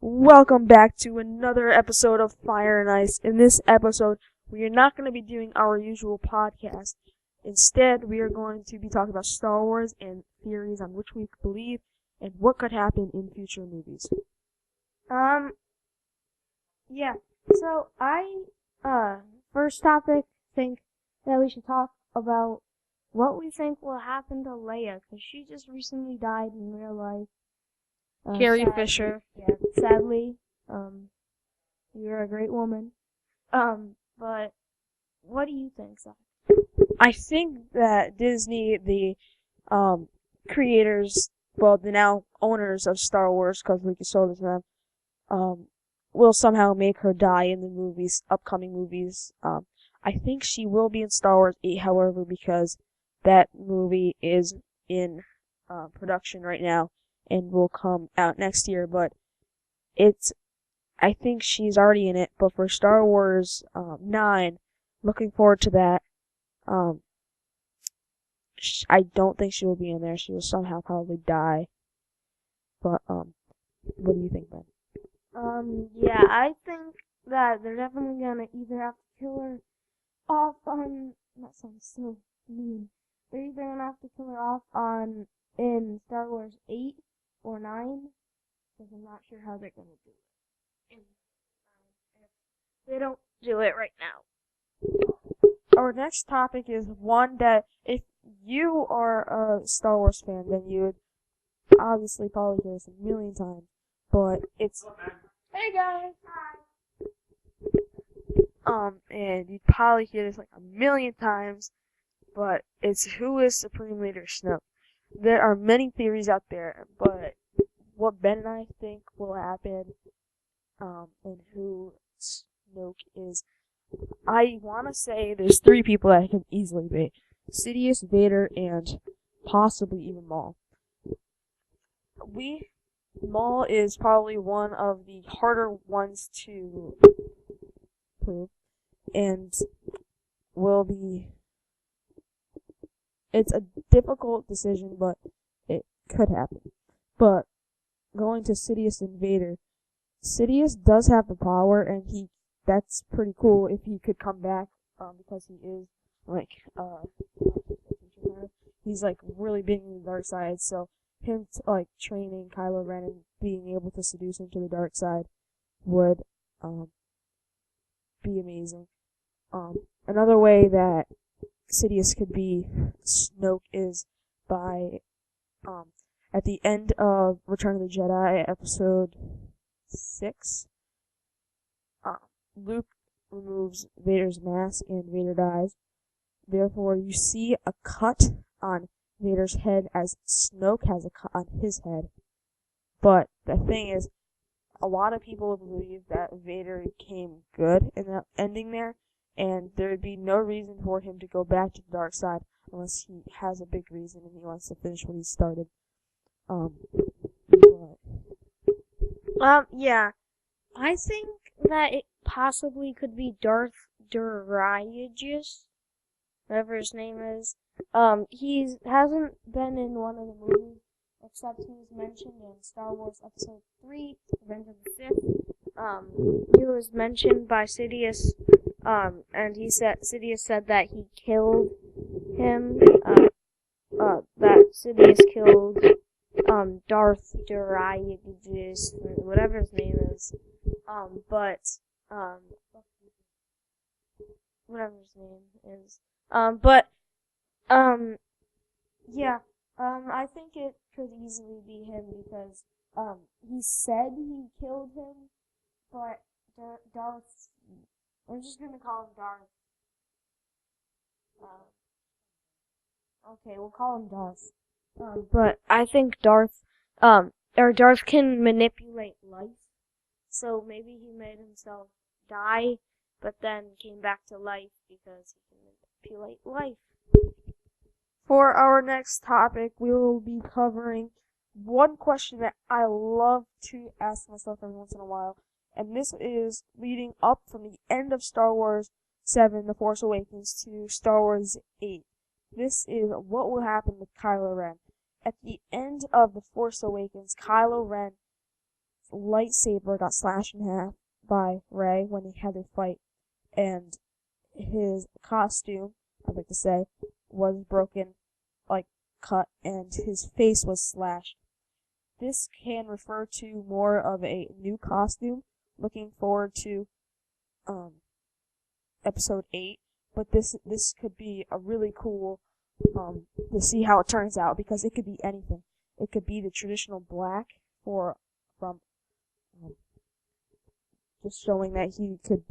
Welcome back to another episode of Fire and Ice. In this episode, we are not going to be doing our usual podcast. Instead, we are going to be talking about Star Wars and theories on which we believe and what could happen in future movies. Um, yeah. So first topic, think that we should talk about what we think will happen to Leia, because she just recently died in real life. Carrie Fisher. Yeah, sadly. You're a great woman. But what do you think, Zach? I think that Disney, the creators, well, the now owners of Star Wars, because Lucas sold it to them, will somehow make her die in the movies, upcoming movies. I think she will be in Star Wars 8, however, because that movie is in production right now and will come out next year, but I think she's already in it, but for Star Wars 9, looking forward to that. I don't think she will be in there. She will somehow probably die. But what do you think, Ben? Yeah, I think that they're definitely gonna either have to kill her off on. That sounds so mean. They're either gonna have to kill her off in Star Wars 8 or 9, because I'm not sure how they're gonna do it. If they don't do it right now. Our next topic is one that if you are a Star Wars fan, then you would obviously probably hear this a million times. But it's Hey guys! Hi! and you'd probably hear this like a million times, but it's who is Supreme Leader Snoke. There are many theories out there, but what Ben and I think will happen, and who Snoke is, I want to say there's three people that can easily be: Sidious, Vader, and possibly even Maul. Maul is probably one of the harder ones to prove, and will be. It's a difficult decision, but it could happen. But going to Sidious and Vader, Sidious does have the power, and that's pretty cool if he could come back, because he is like he's like really big in the dark side, so him like training Kylo Ren and being able to seduce him to the dark side would be amazing. Another way that Sidious could be Snoke is by at the end of Return of the Jedi episode 6, Luke removes Vader's mask and Vader dies. Therefore, you see a cut on Vader's head as Snoke has a cut on his head. But the thing is, a lot of people believe that Vader became good in the ending there, and there would be no reason for him to go back to the dark side unless he has a big reason and he wants to finish what he started. Yeah. I think that it possibly could be Darth Duraegus, whatever his name is. He hasn't been in one of the movies, except he was mentioned in Star Wars Episode 3, Revenge of the Sith. He was mentioned by Sidious, and Sidious said that he killed him, that Sidious killed, Darth Duraegus, whatever his name is. Whatever his name is. Yeah. I think it could easily be him because, he said he killed him, but Darth, I'm just gonna call him Darth. Okay, we'll call him Darth. But I think Darth can manipulate life. So maybe he made himself die, but then came back to life because he can manipulate life. For our next topic, we will be covering one question that I love to ask myself every once in a while, and this is leading up from the end of Star Wars 7, The Force Awakens, to Star Wars 8. This is what will happen with Kylo Ren. At the end of The Force Awakens, Kylo Ren lightsaber got slashed in half by Rey when they had their fight, and his costume, I'd like to say, was broken, like cut, and his face was slashed. This can refer to more of a new costume. Looking forward to episode 8, but this could be a really cool to see how it turns out, because it could be anything. It could be the traditional black from just showing that he could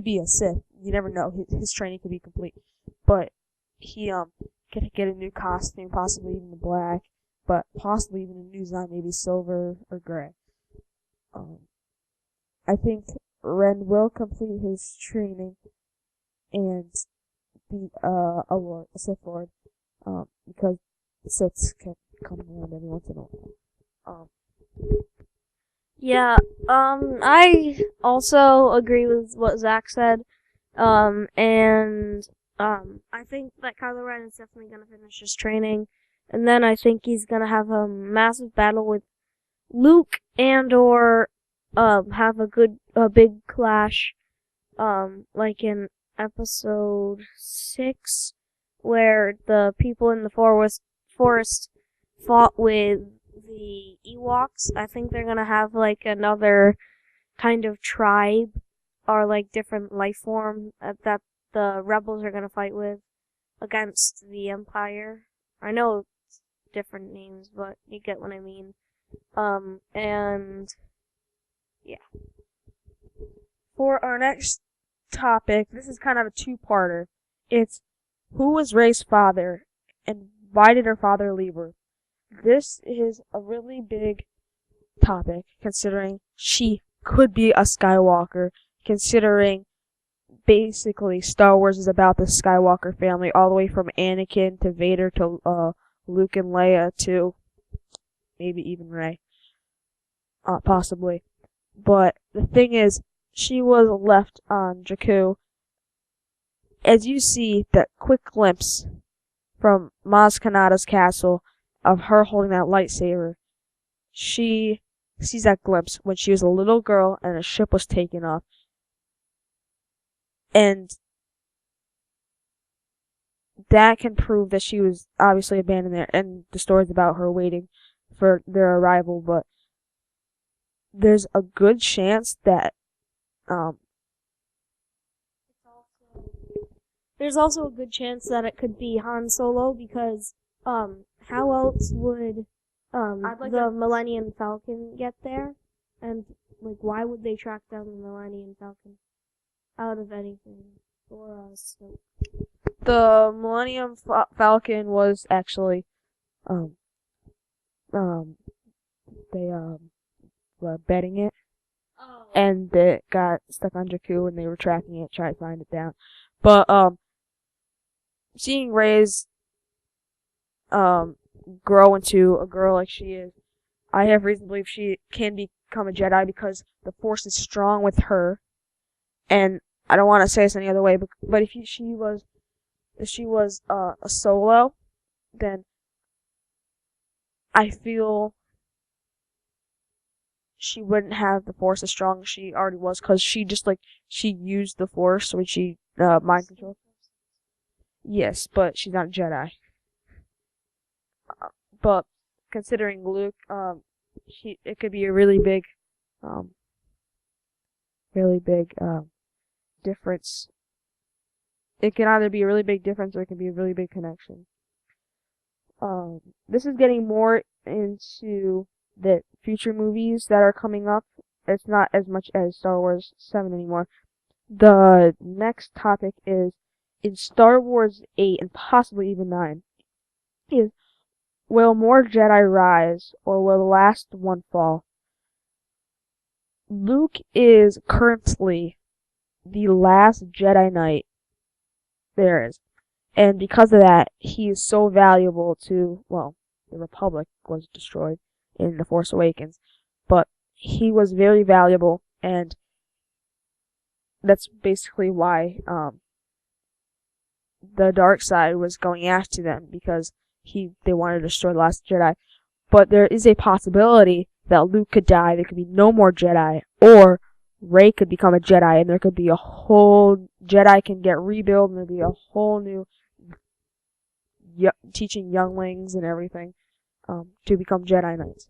be a Sith. You never know. His training could be complete, but he could get a new costume, possibly even the black, but possibly even a new design, maybe silver or gray. I think Ren will complete his training and be a Sith Lord, because Siths can come around every once in a while. Yeah, I also agree with what Zach said, and I think that Kylo Ren is definitely gonna finish his training, and then I think he's gonna have a massive battle with Luke, or have a big clash, like in episode 6, where the people in the forest fought with the Ewoks. I think they're gonna have like another kind of tribe, or like different life form that the rebels are gonna fight with against the Empire. I know it's different names, but you get what I mean. And yeah. For our next topic, this is kind of a two-parter. It's who was Rey's father, and why did her father leave her? This is a really big topic, considering she could be a Skywalker, considering basically Star Wars is about the Skywalker family, all the way from Anakin to Vader to Luke and Leia to maybe even Rey, possibly. But the thing is, she was left on Jakku. As you see that quick glimpse from Maz Kanata's castle of her holding that lightsaber, she sees that glimpse when she was a little girl and a ship was taken off. And that can prove that she was obviously abandoned there, and the story's about her waiting for their arrival, but there's a good chance that there's also a good chance that it could be Han Solo, because how else would the Millennium Falcon get there? And like, why would they track down the Millennium Falcon out of anything for us? the Millennium Falcon was actually they were betting it, and it got stuck on Jakku, and they were tracking it, trying to find it down. But seeing Rey's grow into a girl like she is, I have reason to believe she can become a Jedi, because the Force is strong with her. And I don't want to say this any other way, but if she was a Solo, then I feel she wouldn't have the Force as strong as she already was, because she used the Force when she mind control. Yes, but she's not a Jedi. But considering Luke, it could be a really big difference. It can either be a really big difference, or it can be a really big connection. This is getting more into the future movies that are coming up. It's not as much as Star Wars 7 anymore. The next topic is, in Star Wars 8 and possibly even 9, is, will more Jedi rise, or will the last one fall? Luke is currently the last Jedi Knight there is. And because of that, he is so valuable to, well, the Republic was destroyed in The Force Awakens, but he was very valuable, and that's basically why the dark side was going after them, because they wanted to destroy the last Jedi. But there is a possibility that Luke could die, there could be no more Jedi, or Rey could become a Jedi, and there could be a whole Jedi can get rebuilt, and there'd be a whole new teaching younglings and everything to become Jedi Knights.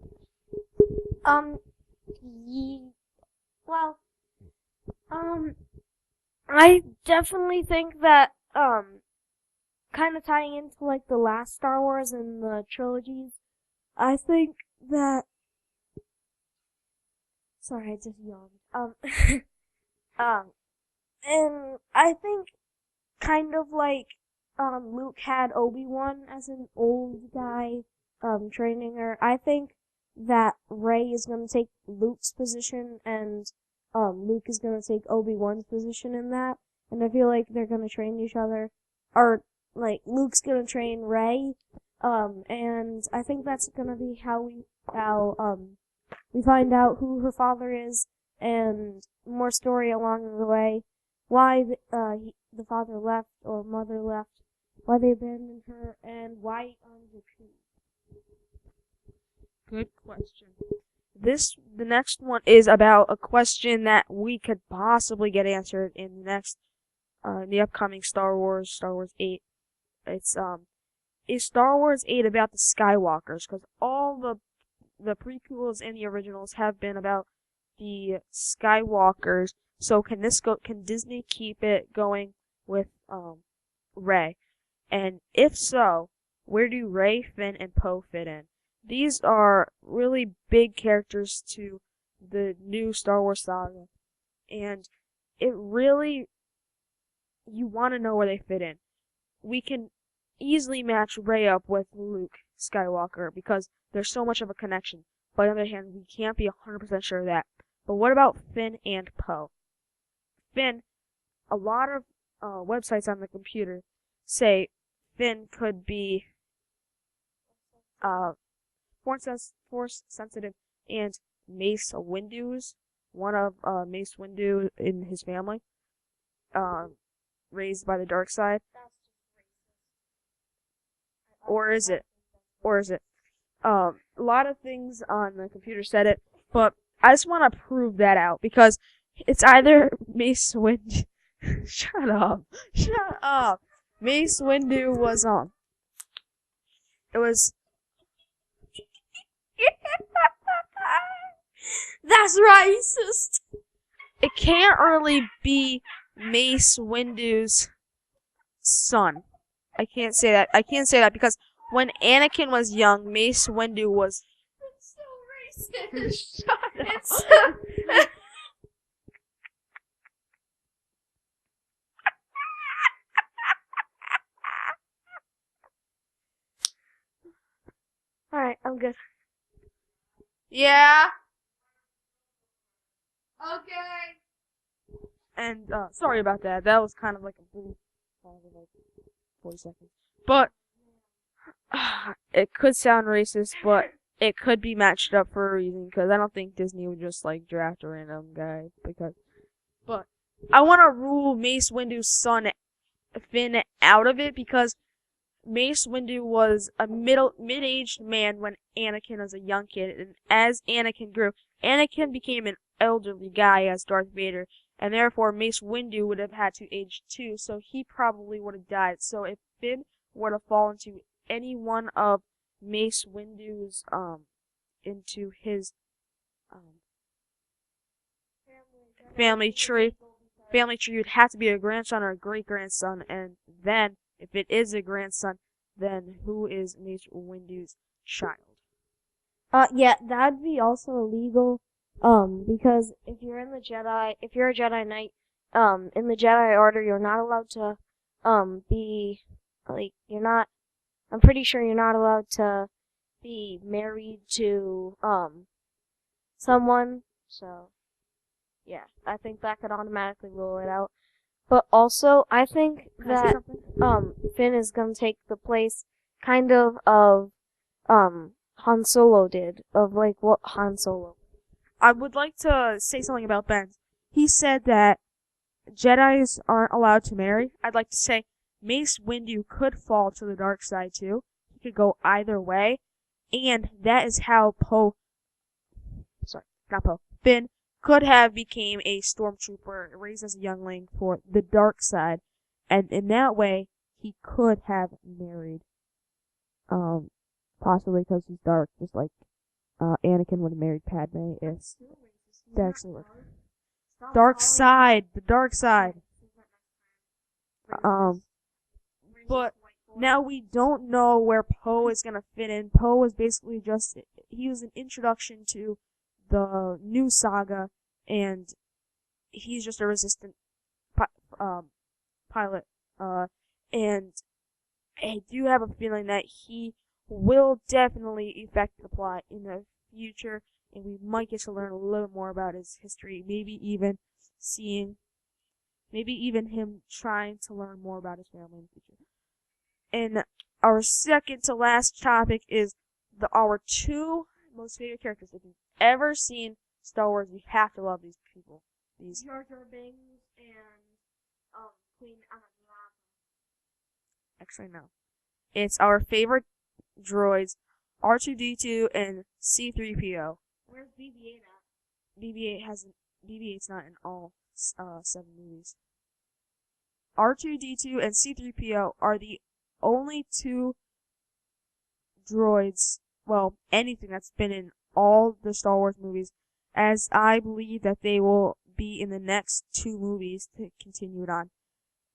Well, I definitely think that, kind of tying into, like, the last Star Wars and the trilogies, I think that, sorry, I just yawned, and I think kind of like, Luke had Obi-Wan as an old guy, training her. I think that Rey is gonna take Luke's position, and, Luke is gonna take Obi-Wan's position in that, and I feel like they're gonna train each other, or, like, Luke's gonna train Rey, and I think that's gonna be how we find out who her father is, and more story along the way, why the father left, or mother left, why they abandoned her, and why on Jakku. Good question. The next one is about a question that we could possibly get answered in the upcoming Star Wars 8. Is Star Wars 8 about the Skywalkers? Because all the prequels and the originals have been about the Skywalkers. So can Disney keep it going with Rey? And if so, where do Rey, Finn, and Poe fit in? These are really big characters to the new Star Wars saga, and it really, you want to know where they fit in. We can easily match Rey up with Luke Skywalker because there's so much of a connection. But on the other hand, we can't be 100% sure of that. But what about Finn and Poe? Finn, a lot of websites on the computer say Finn could be Force sensitive, and Mace Windu's one of Mace Windu in his family, raised by the dark side. Or is it? A lot of things on the computer said it, but I just want to prove that out because it's either Mace Windu. Shut up. Mace Windu was It was. That's racist. It can't really be Mace Windu's son. I can't say that because when Anakin was young, Mace Windu was. It's so racist. Shut up. Alright, I'm good. Yeah. Okay. And sorry about that. That was kind of like a brief, like 40 seconds. But it could sound racist, but it could be matched up for a reason because I don't think Disney would just like draft a random guy But I want to rule Mace Windu's son Finn out of it because Mace Windu was a mid-aged man when Anakin was a young kid, and as Anakin grew, Anakin became an elderly guy as Darth Vader, and therefore Mace Windu would have had to age too, so he probably would have died. So if Finn were to fall into any one of Mace Windu's into his family tree would have to be a grandson or a great grandson, and then if it is a grandson, then who is Mace Windu's child? Yeah, that'd be also illegal. Because if you're a Jedi Knight, in the Jedi Order, you're not allowed to, I'm pretty sure you're not allowed to be married to, someone, so, yeah, I think that could automatically rule it out. But also, I think that, Finn is gonna take the place, kind of, Han Solo did, of, like, what Han Solo. I would like to say something about Ben. He said that Jedis aren't allowed to marry. I'd like to say Mace Windu could fall to the dark side too. He could go either way. And that is how Poe Finn could have became a stormtrooper raised as a youngling for the dark side, and in that way he could have married, possibly because he's dark, just like Anakin would have married Padme if that actually worked. Dark side, the dark side. But now we don't know where Poe is gonna fit in. Poe was basically he was an introduction to the new saga, and he's just a resistant pilot. And I do have a feeling that he will definitely affect the plot in the future, and we might get to learn a little more about his history. Maybe even him trying to learn more about his family in the future. And our second to last topic is our two most favorite characters. If you've ever seen Star Wars, you have to love these people. Jar Jar Binks and Queen Amidala. Actually, no. It's our favorite droids, R2-D2 and C-3PO. Where's BB-8 at? BB-8's not in all 7 movies. R2-D2 and C-3PO are the only 2 droids, well, anything that's been in all the Star Wars movies, as I believe that they will be in the next 2 movies to continue it on.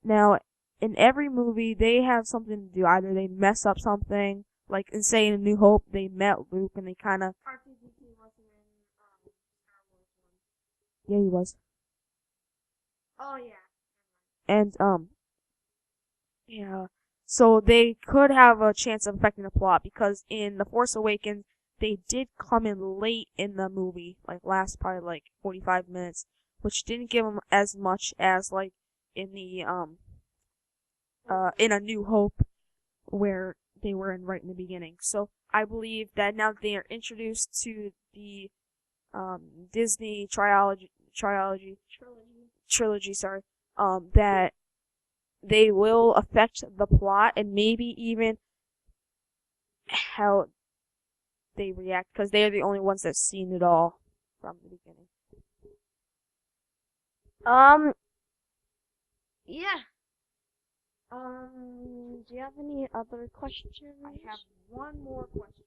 Now, in every movie, they have something to do. Either they mess up something, like in say in A New Hope, they met Luke and they kind of. R2-D2 wasn't in Star Wars 1. Yeah, he was. Oh yeah. And yeah. So they could have a chance of affecting the plot because in The Force Awakens, they did come in late in the movie, like last probably like 45 minutes, which didn't give them as much as like in the in A New Hope, where they were in right in the beginning. So I believe that now that they are introduced to the Disney trilogy, that they will affect the plot and maybe even how they react, because they are the only ones that's seen it all from the beginning. Yeah. Do you have any other questions? I have one more question.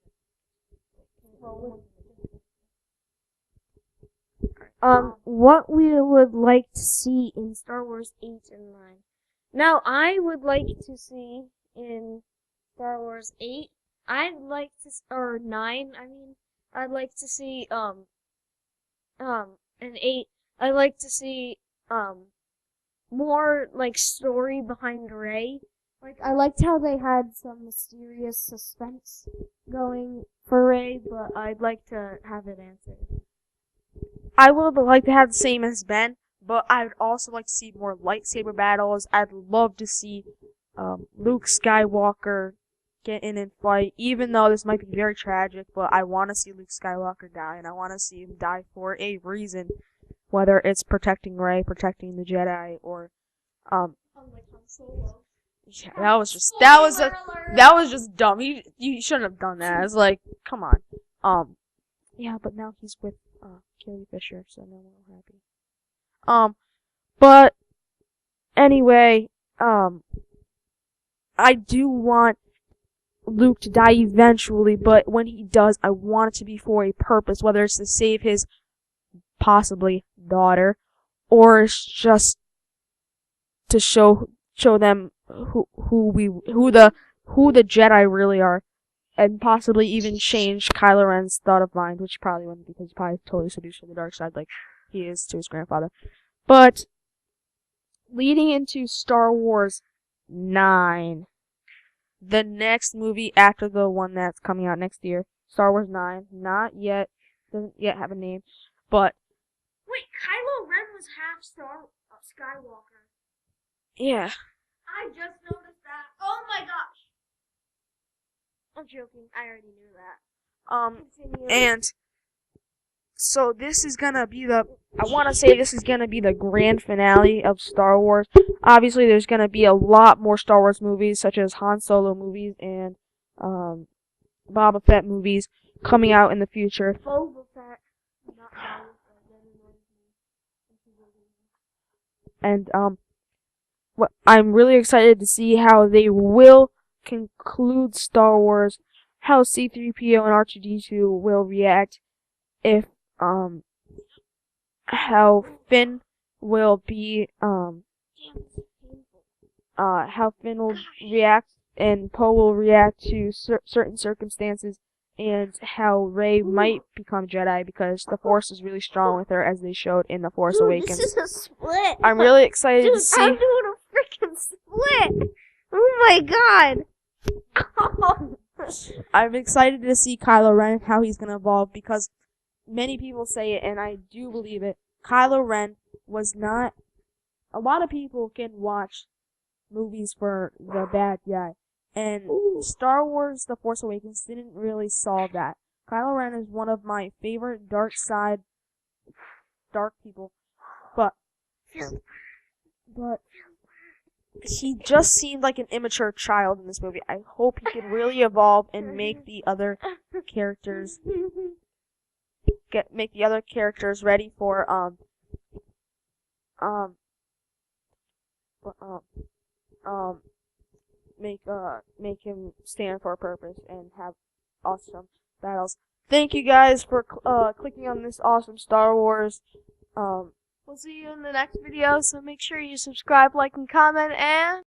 What we would like to see in Star Wars 8 and 9. Now, I would like to see in Star Wars 8, or 9, I'd like to see, in 8, I'd like to see, more, like, story behind Rey. Like, I liked how they had some mysterious suspense going for Rey, but I'd like to have it answered. I would like to have the same as Ben, but I would also like to see more lightsaber battles. I'd love to see Luke Skywalker get in and fight, even though this might be very tragic, but I want to see Luke Skywalker die, and I want to see him die for a reason, whether it's protecting Rey, protecting the Jedi, or Unlike Han Solo. yeah, that was just dumb. You shouldn't have done that. It's like, come on. Yeah, but now he's with Carrie Fisher, so now we're all happy. But anyway, I do want Luke to die eventually, but when he does, I want it to be for a purpose, whether it's to save his possibly daughter, or it's just to show them who the Jedi really are, and possibly even change Kylo Ren's thought of mind, which probably wouldn't, because he's probably totally seduced to the dark side like he is to his grandfather. But leading into Star Wars 9, the next movie after the one that's coming out next year, Star Wars 9, doesn't yet have a name, but wait, Kylo Ren was half Skywalker. Yeah. I just noticed that. Oh my gosh! I'm joking. I already knew that. Continue. And so this is gonna be I want to say this is gonna be the grand finale of Star Wars. Obviously, there's gonna be a lot more Star Wars movies, such as Han Solo movies and Boba Fett movies coming out in the future. Boba Fett. And I'm really excited to see how they will conclude Star Wars, how C-3PO and R2-D2 will react, if how Finn will be how Finn will react and Poe will react to certain circumstances, and how Rey might become Jedi because the Force is really strong with her, as they showed in The Force Awakens. This is a split. I'm really excited Dude, to see. I'm doing a freaking split. Oh my god. I'm excited to see Kylo Ren and how he's gonna evolve, because many people say it, and I do believe it. Kylo Ren was not. A lot of people can watch movies for the bad guy, and Star Wars: The Force Awakens didn't really solve that. Kylo Ren is one of my favorite dark people, but he just seemed like an immature child in this movie. I hope he can really evolve and make the other characters ready for make him stand for a purpose and have awesome battles. Thank you guys for clicking on this awesome Star Wars. We'll see you in the next video, so make sure you subscribe, like, and comment, and